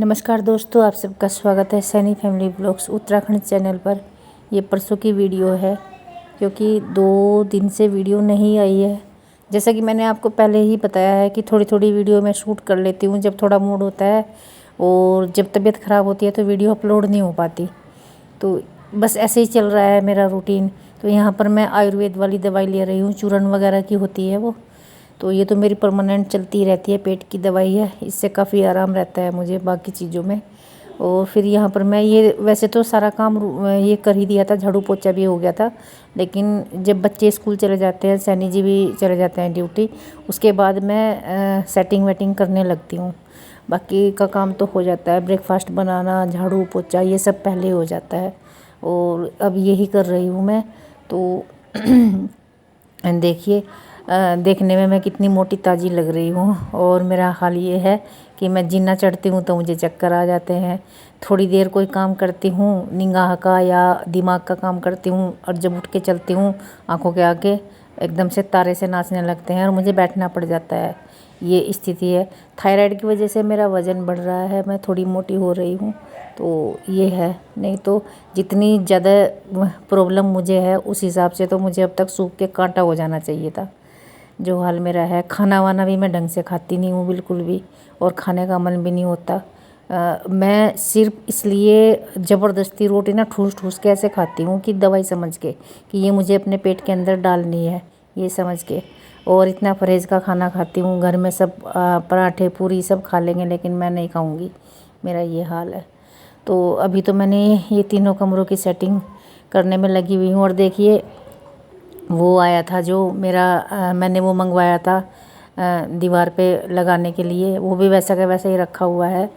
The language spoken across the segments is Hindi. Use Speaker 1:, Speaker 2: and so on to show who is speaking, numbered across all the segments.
Speaker 1: नमस्कार दोस्तों, आप सबका स्वागत है Saini family blogs Uttarakhand channel पर। ये परसों की वीडियो है क्योंकि 2 दिन से वीडियो नहीं आई है। जैसा कि मैंने आपको पहले ही बताया है कि थोड़ी थोड़ी वीडियो मैं शूट कर लेती हूँ जब थोड़ा मूड होता है, और जब तबीयत ख़राब होती है तो वीडियो अपलोड नहीं हो पाती। तो बस ऐसे ही चल रहा है मेरा रूटीन। तो यहाँ पर मैं आयुर्वेद वाली दवाई ले रही हूँ, चूरन वगैरह की होती है वो। तो ये तो मेरी परमानेंट चलती रहती है, पेट की दवाई है, इससे काफ़ी आराम रहता है मुझे बाकी चीज़ों में। और फिर यहाँ पर मैं ये वैसे तो सारा काम ये कर ही दिया था, झाड़ू पोछा भी हो गया था। लेकिन जब बच्चे स्कूल चले जाते हैं, सैनी जी भी चले जाते हैं ड्यूटी, उसके बाद मैं सेटिंग वेटिंग करने लगती हूँ। बाकी का काम तो हो जाता है, ब्रेकफास्ट बनाना, झाड़ू पोछा, ये सब पहले हो जाता है। और अब यही कर रही हूँ मैं। तो देखिए, देखने में मैं कितनी मोटी ताज़ी लग रही हूँ। और मेरा हाल ये है कि मैं जिन्ना चढ़ती हूँ तो मुझे चक्कर आ जाते हैं। थोड़ी देर कोई काम करती हूँ, निगाह का या दिमाग का काम करती हूँ, और जब उठ के चलती हूँ आंखों के आगे एकदम से तारे से नाचने लगते हैं और मुझे बैठना पड़ जाता है। ये स्थिति है। थायराइड की वजह से मेरा वज़न बढ़ रहा है, मैं थोड़ी मोटी हो रही हूँ। तो ये है, नहीं तो जितनी ज़्यादा प्रॉब्लम मुझे है उस हिसाब से तो मुझे अब तक सूख के कांटा हो जाना चाहिए था। जो हाल मेरा है, खाना वाना भी मैं ढंग से खाती नहीं हूँ बिल्कुल भी, और खाने का मन भी नहीं होता। मैं सिर्फ इसलिए ज़बरदस्ती रोटी ना ठूस ठूस के ऐसे खाती हूँ कि दवाई समझ के, कि ये मुझे अपने पेट के अंदर डालनी है, ये समझ के। और इतना परहेज़ का खाना खाती हूँ, घर में सब पराठे पूरी सब खा लेंगे लेकिन मैं नहीं खाऊँगी, मेरा ये हाल है। तो अभी तो मैंने ये तीनों कमरों की सेटिंग करने में लगी हुई हूँ। और देखिए, वो आया था जो मेरा मैंने वो मंगवाया था दीवार पे लगाने के लिए, वो भी वैसा का वैसा ही रखा हुआ है।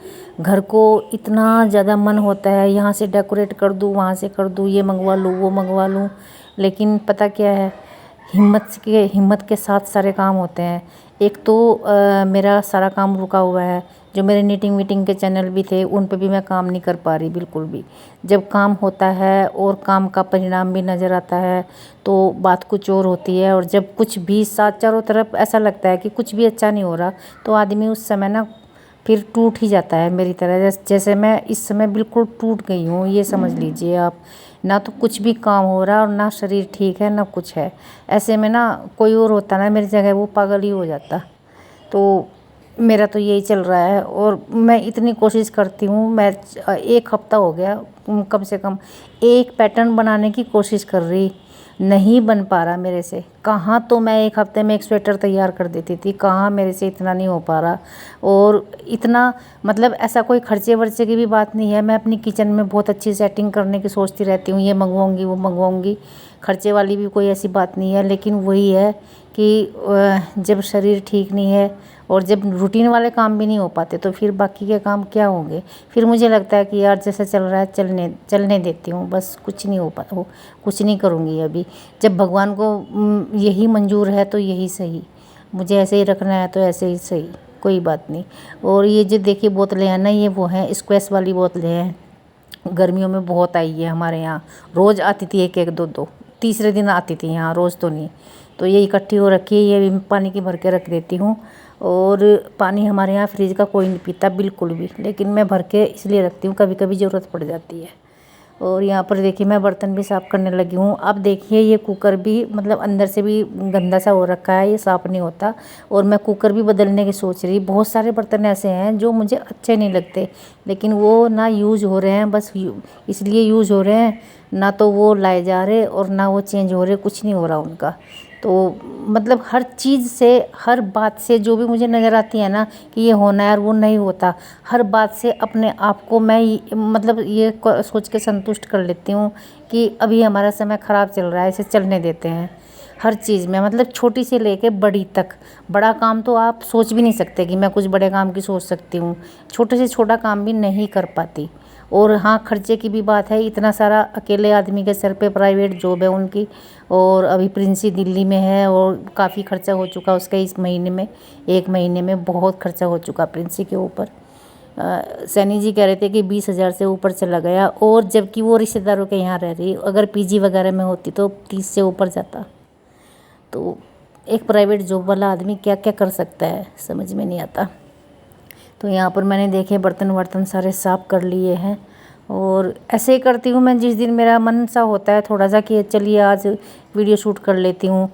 Speaker 1: घर को इतना ज़्यादा मन होता है यहाँ से डेकोरेट कर दूँ, वहाँ से कर दूँ, ये मंगवा लूँ, वो मंगवा लूँ, लेकिन पता क्या है, हिम्मत के साथ सारे काम होते हैं। एक तो मेरा सारा काम रुका हुआ है। जो मेरे नीटिंग वीटिंग के चैनल भी थे उन पे भी मैं काम नहीं कर पा रही बिल्कुल भी। जब काम होता है और काम का परिणाम भी नज़र आता है तो बात कुछ और होती है। और जब कुछ भी साथ चारों तरफ ऐसा लगता है कि कुछ भी अच्छा नहीं हो रहा, तो आदमी उस समय ना फिर टूट ही जाता है मेरी तरह। जैसे मैं इस समय बिल्कुल टूट गई हूँ, ये समझ लीजिए आप। ना तो कुछ भी काम हो रहा और ना शरीर ठीक है, ना कुछ है। ऐसे में ना कोई और होता ना मेरी जगह, वो पागल ही हो जाता। तो मेरा तो यही चल रहा है। और मैं इतनी कोशिश करती हूँ, मैं 1 हफ्ता हो गया कम से कम एक पैटर्न बनाने की कोशिश कर रही, नहीं बन पा रहा मेरे से। कहाँ तो मैं 1 हफ्ते में एक स्वेटर तैयार कर देती थी, कहाँ मेरे से इतना नहीं हो पा रहा। और इतना मतलब ऐसा कोई खर्चे वर्चे की भी बात नहीं है। मैं अपनी किचन में बहुत अच्छी सेटिंग करने की सोचती रहती हूँ, ये मंगवाऊँगी वो मंगवाऊँगी, खर्चे वाली भी कोई ऐसी बात नहीं है। लेकिन वही है कि जब शरीर ठीक नहीं है और जब रूटीन वाले काम भी नहीं हो पाते तो फिर बाकी के काम क्या होंगे। फिर मुझे लगता है कि यार जैसा चल रहा है चलने देती हूँ, बस कुछ नहीं हो कुछ नहीं करूँगी अभी। जब भगवान को यही मंजूर है तो यही सही, मुझे ऐसे ही रखना है तो ऐसे ही सही, कोई बात नहीं। और ये जो देखिए बोतलें हैं ना, ये वो हैं स्क्वैश वाली बोतलें हैं। गर्मियों में बहुत आई है हमारे यहाँ, रोज़ आती थी 1 1 2 2, तीसरे दिन आती थी यहाँ, रोज़ तो नहीं। तो ये इकट्ठी हो रखी है, ये भी पानी की भर के रख देती हूँ। और पानी हमारे यहाँ फ्रिज का कोई नहीं पीता बिल्कुल भी, लेकिन मैं भर के इसलिए रखती हूँ, कभी कभी ज़रूरत पड़ जाती है। और यहाँ पर देखिए मैं बर्तन भी साफ़ करने लगी हूँ। अब देखिए ये कुकर भी मतलब अंदर से भी गंदा सा हो रखा है, ये साफ़ नहीं होता। और मैं कुकर भी बदलने की सोच रही। बहुत सारे बर्तन ऐसे हैं जो मुझे अच्छे नहीं लगते, लेकिन वो ना यूज़ हो रहे हैं, बस इसलिए यूज़ हो रहे हैं, ना तो वो लाए जा रहे और ना वो चेंज हो रहे, कुछ नहीं हो रहा उनका। तो मतलब हर चीज़ से, हर बात से जो भी मुझे नज़र आती है ना कि ये होना है और वो नहीं होता, हर बात से अपने आप को मैं मतलब ये सोच के संतुष्ट कर लेती हूँ कि अभी हमारा समय ख़राब चल रहा है, इसे चलने देते हैं। हर चीज़ में मतलब छोटी से लेके बड़ी तक, बड़ा काम तो आप सोच भी नहीं सकते कि मैं कुछ बड़े काम की सोच सकती हूँ, छोटे से छोटा काम भी नहीं कर पाती। और हाँ, खर्चे की भी बात है, इतना सारा अकेले आदमी के सर पे प्राइवेट जॉब है उनकी, और अभी प्रिंसी दिल्ली में है और काफ़ी खर्चा हो चुका उसका इस महीने में, 1 महीने में बहुत खर्चा हो चुका प्रिंसी के ऊपर। सैनी जी कह रहे थे कि 20,000 से ऊपर चला गया, और जबकि वो रिश्तेदारों के यहाँ रह रही, अगर पीजी वगैरह में होती तो 30 से ऊपर जाता। तो एक प्राइवेट जॉब वाला आदमी क्या क्या कर सकता है, समझ में नहीं आता। तो यहाँ पर मैंने देखे बर्तन वर्तन सारे साफ़ कर लिए हैं। और ऐसे ही करती हूँ मैं जिस दिन मेरा मन सा होता है थोड़ा सा कि चलिए आज वीडियो शूट कर लेती हूँ।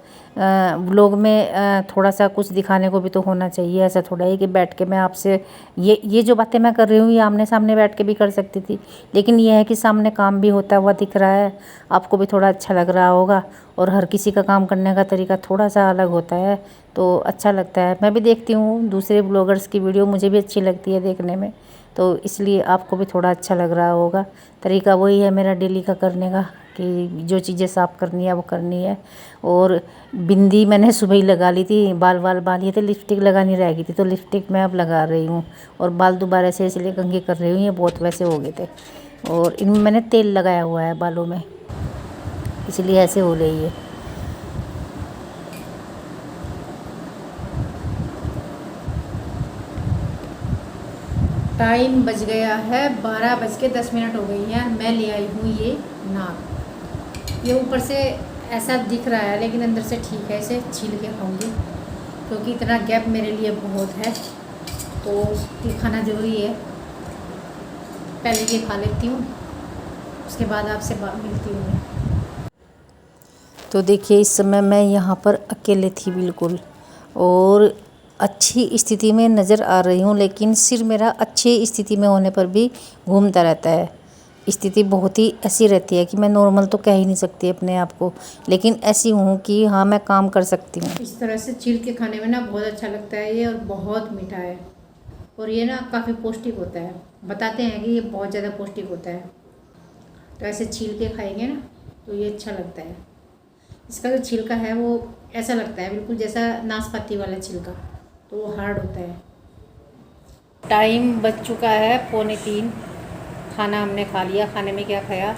Speaker 1: व्लॉग में थोड़ा सा कुछ दिखाने को भी तो होना चाहिए। ऐसा थोड़ा ही कि बैठ के मैं आपसे ये जो बातें मैं कर रही हूँ ये आमने सामने बैठ के भी कर सकती थी, लेकिन ये है कि सामने काम भी होता हुआ दिख रहा है, आपको भी थोड़ा अच्छा लग रहा होगा। और हर किसी का काम करने का तरीका थोड़ा सा अलग होता है तो अच्छा लगता है। मैं भी देखती हूँ दूसरे ब्लॉगर्स की वीडियो, मुझे भी अच्छी लगती है देखने में, तो इसलिए आपको भी थोड़ा अच्छा लग रहा होगा। तरीका वही है मेरा डेली का करने का कि जो चीज़ें साफ़ करनी है वो करनी है। और बिंदी मैंने सुबह ही लगा ली थी, बाल बालिए थे, लिपस्टिक लगानी रह गई थी तो लिपस्टिक मैं अब लगा रही हूँ। और बाल दोबारा से इसलिए कंघी कर रही हूँ, ये बहुत वैसे हो गए थे और इनमें मैंने तेल लगाया हुआ है बालों में, इसलिए ऐसे हो रही है। टाइम बज गया है 12:10 हो गई हैं। मैं ले आई हूँ ये नाक। ये ऊपर से ऐसा दिख रहा है लेकिन अंदर से ठीक है, इसे छील के खाऊंगी क्योंकि इतना गैप मेरे लिए बहुत है, तो ये खाना ज़रूरी है। पहले ये खा लेती हूँ, उसके बाद आपसे मिलती हूँ मैं। तो देखिए इस समय मैं यहाँ पर अकेले थी बिल्कुल, और अच्छी स्थिति में नज़र आ रही हूँ, लेकिन सिर मेरा अच्छी स्थिति में होने पर भी घूमता रहता है। स्थिति बहुत ही ऐसी रहती है कि मैं नॉर्मल तो कह ही नहीं सकती अपने आप को, लेकिन ऐसी हूँ कि हाँ मैं काम कर सकती हूँ। इस तरह से छील के खाने में ना बहुत अच्छा लगता है ये, और बहुत मीठा है, और ये ना काफ़ी पौष्टिक होता है। बताते हैं कि ये बहुत ज़्यादा पौष्टिक होता है, तो ऐसे छील के खाएंगे ना तो ये अच्छा लगता है। इसका जो छिलका है वो ऐसा लगता है बिल्कुल जैसा नाशपाती वाला छिलका, तो वो हार्ड होता है। टाइम बज चुका है 2:45। खाना हमने खा लिया। खाने में क्या खाया,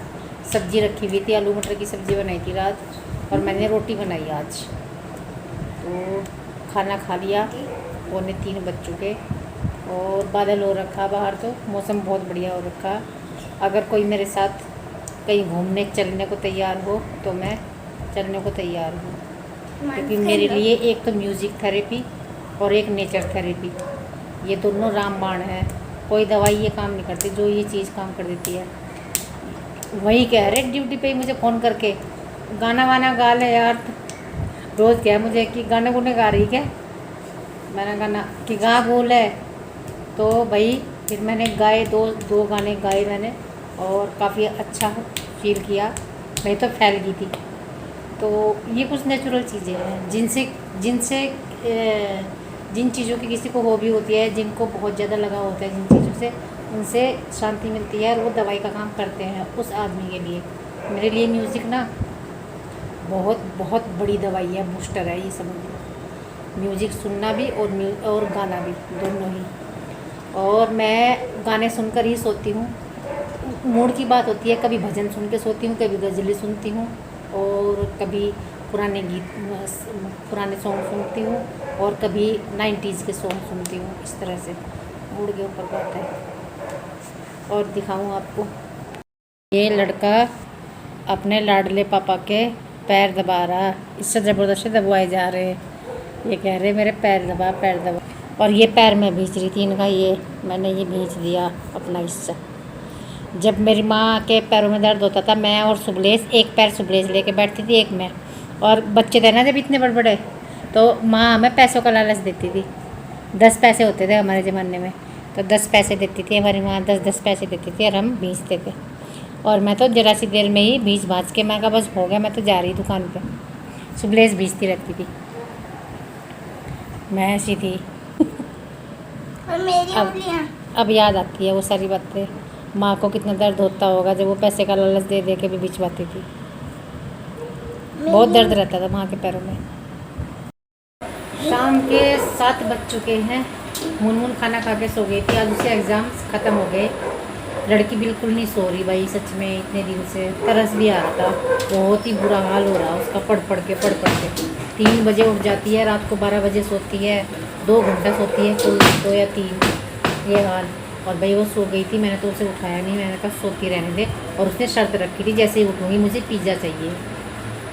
Speaker 1: सब्ज़ी रखी हुई थी, आलू मटर की सब्ज़ी बनाई थी रात, और मैंने रोटी बनाई आज। तो खाना खा लिया, 2:45 बज चुके, और बादल हो रखा बाहर, तो मौसम बहुत बढ़िया हो रखा। अगर कोई मेरे साथ कहीं घूमने चलने को तैयार हो तो मैं चलने को तैयार हूँ, क्योंकि मेरे लिए एक तो म्यूज़िक थेरेपी और एक नेचर थेरेपी, ये दोनों रामबाण है। कोई दवाई ये काम नहीं करती, जो ये चीज़ काम कर देती है। वही कह रहे ड्यूटी पे ही मुझे फ़ोन करके, गाना वाना गा ले यार। रोज़ क्या मुझे कि गाने गुने गा रही क्या, मैंने गाना कि गा बोल है, तो भाई फिर मैंने गाए, दो गाने गाए मैंने, और काफ़ी अच्छा फील किया। नहीं तो फैल गई थी। तो ये कुछ नेचुरल चीज़ें हैं जिनसे जिन चीज़ों की किसी को हॉबी होती है, जिनको बहुत ज़्यादा लगाव होता है जिन चीज़ों से, उनसे शांति मिलती है, और वो दवाई का काम करते हैं उस आदमी के लिए। मेरे लिए म्यूज़िक ना बहुत बहुत बड़ी दवाई है, बूस्टर है, ये समझ लो। म्यूज़िक सुनना भी और गाना भी, दोनों ही। और मैं गाने सुनकर ही सोती हूँ। मूड की बात होती है, कभी भजन सुन के सोती हूँ, कभी गज़लें सुनती हूँ, और कभी पुराने सॉन्ग सुनती हूँ, और कभी 90s के सॉन्ग सुनती हूँ। इस तरह से मूड के ऊपर बात है। और दिखाऊँ आपको, ये लड़का अपने लाडले पापा के पैर दबा रहा, इससे ज़बरदस्ती दबवाए जा रहे हैं। ये कह रहे मेरे पैर दबा, पैर दबा। और ये पैर मैं भींच रही थी इनका, ये मैंने ये भींच दिया अपना हिस्सा। जब मेरी माँ के पैरों में दर्द होता था, मैं और सुबलेश, एक पैर सुबलेश लेके बैठती थी, एक मैं। और बच्चे थे ना जब इतने बड़े बड़े, तो माँ हमें पैसों का लालच देती थी। 10 पैसे होते थे हमारे ज़माने में, तो 10 पैसे देती थी हमारी माँ, 10 पैसे देती थी, और हम भींचते थे। और मैं तो जरा सी देर में ही भींच भाँच के, मैं कहा बस हो गया, मैं तो जा रही दुकान पे। सुबलेश भींचती रहती थी, मैं ऐसी थी।
Speaker 2: और मेरी
Speaker 1: अब याद आती है वो सारी बातें। माँ को कितना दर्द होता होगा जब वो पैसे का लालच दे दे के भी भिजवाती थी। बहुत दर्द रहता था माँ के पैरों में। शाम के 7 बज चुके हैं। मुनमुन खाना खा के सो गई थी, आज उसके एग्ज़ाम्स ख़त्म हो गए। लड़की बिल्कुल नहीं सो रही भाई, सच में इतने दिन से तरस भी आ रहा था, बहुत ही बुरा हाल हो रहा उसका, पढ़ पढ़ के 3 बजे उठ जाती है, रात को 12 बजे सोती है, 2 घंटा सोती है कुल, 2 या 3, ये हाल। और भाई वो सो गई थी, मैंने तो उसे उठाया नहीं, मैंने कहा सोती रहने दे। और उसने शर्त रखी थी जैसे ही उठूँगी मुझे पिज़्ज़ा चाहिए।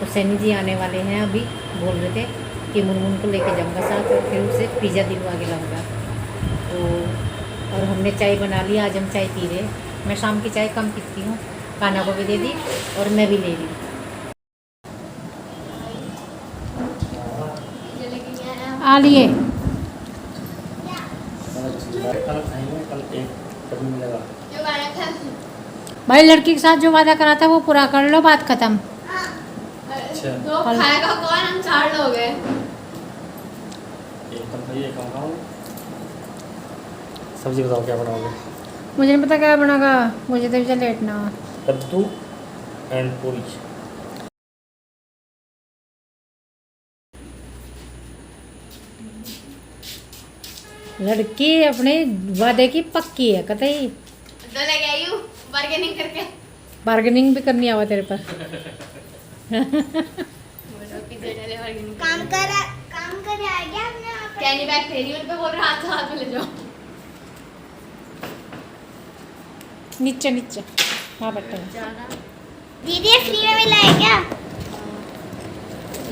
Speaker 1: तो सैनी जी आने वाले हैं, अभी बोल रहे थे कि मुनमुन को लेके जाऊँगा साथ, और फिर उसे पिज़्ज़ा दिलवा के लाऊँगा। तो और हमने चाय बना ली। आज हम चाय पी रहे हैं। मैं शाम की चाय कम पीती हूँ। कान्हा को भी दे दी और मैं भी ले ली। आ लिए भाई, लड़की के साथ जो वादा करा था वो पूरा कर लो, बात खत्म।
Speaker 2: अच्छा। दो खाएगा कौन? हम 4 लोग हैं।
Speaker 3: सब्जी बताओ क्या बनाओगे?
Speaker 1: मुझे नहीं पता क्या बनागा, मुझे तो इसे लेटना।
Speaker 3: कद्दू एंड पूरी।
Speaker 1: लड़की अपने वादे की पक्की है कतई।
Speaker 2: तो लेके आई हूँ बार्गेनिंग करके।
Speaker 1: बार्गेनिंग भी करनी आवा तेरे पर।
Speaker 2: काम कर आ गया हमने। कैनी बैग फेरी उन पे बोल रहा हाथ में ले जाओ।
Speaker 1: नीचे नीचे हाँ बट्टे।
Speaker 2: दीदी ये फ्री में मिला है क्या?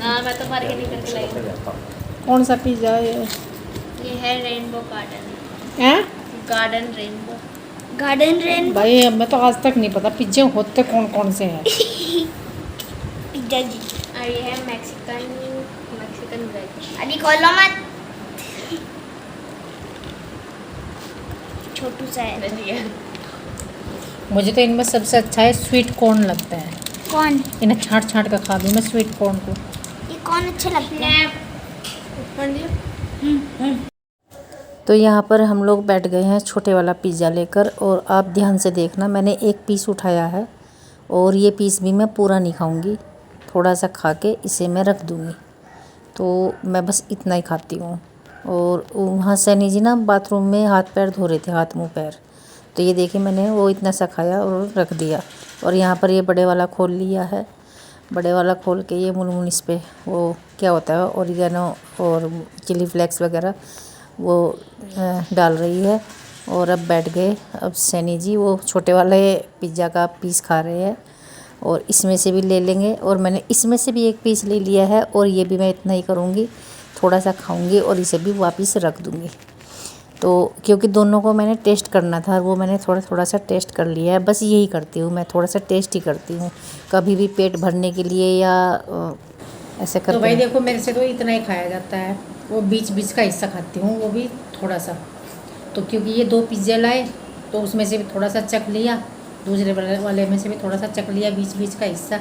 Speaker 2: हाँ मैं तो बार्गेनिंग करके लाई हूँ।
Speaker 1: कौन सा पिज्जा है
Speaker 2: ये है रेनबो गार्डन।
Speaker 1: हैं?
Speaker 2: Garden rainbow.
Speaker 1: भाई हमें तो आज तक नहीं पता पिज्जे होते कौन कौन से हैं।
Speaker 2: पिज्जा जी। और ये है मैक्सिकन ब्रेड। अभी खोलो मत। छोटू सा है।
Speaker 1: मुझे तो इनमें सबसे अच्छा है स्वीट कॉर्न लगता है।
Speaker 2: कौन?
Speaker 1: इन्हें छाँट छाँट कर खा दूँ मैं स्वीट कॉर्न को।
Speaker 2: ये कौन अच्छे लगते हैं?
Speaker 1: तो यहाँ पर हम लोग बैठ गए हैं छोटे वाला पिज़्ज़ा लेकर। और आप ध्यान से देखना, मैंने एक पीस उठाया है और ये पीस भी मैं पूरा नहीं खाऊंगी। थोड़ा सा खा के इसे मैं रख दूँगी। तो मैं बस इतना ही खाती हूँ। और वहाँ सैनी जी ना बाथरूम में हाथ पैर धो रहे थे, हाथ मुँह पैर। तो ये देखिए मैंने वो इतना सा खाया और रख दिया। और यहाँ पर ये बड़े वाला खोल लिया है। बड़े वाला खोल के ये मुनमुन इस पर वो क्या होता है ओरिगेनो और चिली फ्लेक्स वगैरह वो डाल रही है। और अब बैठ गए। अब सैनी जी वो छोटे वाले पिज़्ज़ा का पीस खा रहे हैं और इसमें से भी ले लेंगे। और मैंने इसमें से भी एक पीस ले लिया है और ये भी मैं इतना ही करूँगी, थोड़ा सा खाऊँगी और इसे भी वापस रख दूँगी। तो क्योंकि दोनों को मैंने टेस्ट करना था, वो मैंने थोड़ा सा टेस्ट कर लिया है। बस यही करती हूँ मैं, थोड़ा सा टेस्ट ही करती हूँ कभी भी पेट भरने के लिए या ऐसे करते। तो भाई देखो मेरे से तो इतना ही खाया जाता है। वो बीच बीच का हिस्सा खाती हूँ, वो भी थोड़ा सा। तो क्योंकि ये 2 पिज़्ज़े लाए तो उसमें से भी थोड़ा सा चख लिया, दूसरे वाले में से भी थोड़ा सा चख लिया बीच बीच का हिस्सा।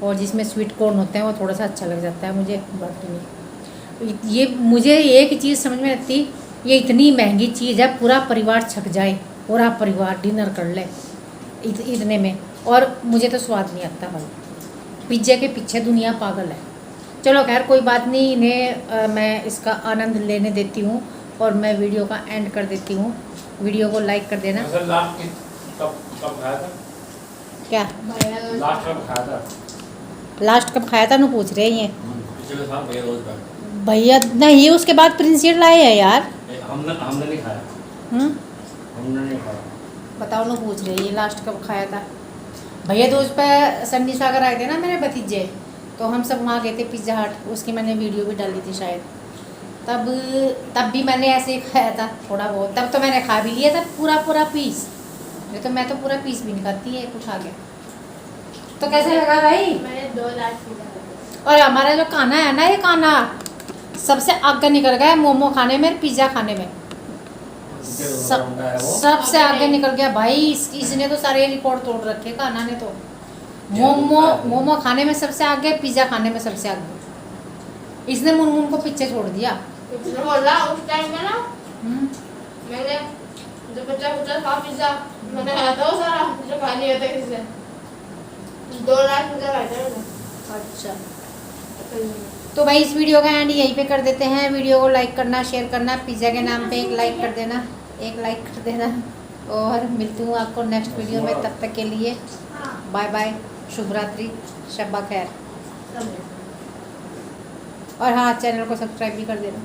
Speaker 1: और जिसमें स्वीट कॉर्न होते हैं वो थोड़ा सा अच्छा लग जाता है मुझे। बाकी नहीं, ये मुझे एक ही चीज़ समझ में आती, ये इतनी महंगी चीज़ है, पूरा परिवार छक जाए, पूरा परिवार डिनर कर ले इतने में। और मुझे तो स्वाद नहीं आता भाई, पिज्जे के पीछे दुनिया पागल है। चलो खैर कोई बात नहीं, इन्हें मैं इसका आनंद लेने देती हूँ और मैं वीडियो का एंड कर देती हूँ। वीडियो को लाइक कर देना।
Speaker 3: कब खाया था?
Speaker 1: क्या
Speaker 3: लास्ट कब खाया था?
Speaker 1: लास्ट कब खाया था ना पूछ रहे हैं
Speaker 3: पिछले साल भैया रोज खाया।
Speaker 1: भैया नहीं, उसके बाद प्रिंसियल लाए हैं यार।
Speaker 3: हमने नहीं खाया। हमने नहीं खाया।
Speaker 1: बताओ ना पूछ रहे ये लास्ट कब खाया था। भैया तो उस पर सन्नी सागर आए थे ना मेरे भतीजे, तो हम सब वहाँ गए थे पिज़्ज़ा हट। उसकी मैंने वीडियो भी डाली थी शायद। तब भी मैंने ऐसे ही खाया था थोड़ा बहुत। तब तो मैंने खा भी लिया था पूरा पीस। नहीं तो मैं तो पूरा पीस भी नहीं खाती है, कुछ आ गया। तो कैसे लगा भाई?
Speaker 2: मैंने 2 लाख पिज़्ज़ा।
Speaker 1: और हमारा जो खाना है ना, ये खाना सबसे आगे निकल गया है मोमो खाने में, पिज़्ज़ा खाने में। सबसे आगे निकल गया भाई। इसने तो सारे रिकॉर्ड तोड़ रखे खाना ने तो। मोमो खाने में सबसे आगे, पिज़्ज़ा खाने में सबसे आगे। इसने मुनमुन को पीछे छोड़ दिया।
Speaker 2: बोला उस टाइम में ना मैंने जो बच्चा खा पिज़्ज़ा मैंने खाया था वो सारा जो खा लिया था किसने। 2 लाख पिज़्ज़ा खाया था मैंने।
Speaker 1: अच्छा तो भाई इस वीडियो का एंड यहीं पे कर देते हैं। वीडियो को लाइक करना, शेयर करना, पिज़्ज़ा के नाम पे एक लाइक कर देना, और मिलती हूँ आपको नेक्स्ट वीडियो में। तब तक के लिए बाय बाय, शुभ रात्रि, शब्बा खैर। और हाँ, चैनल को सब्सक्राइब भी कर देना।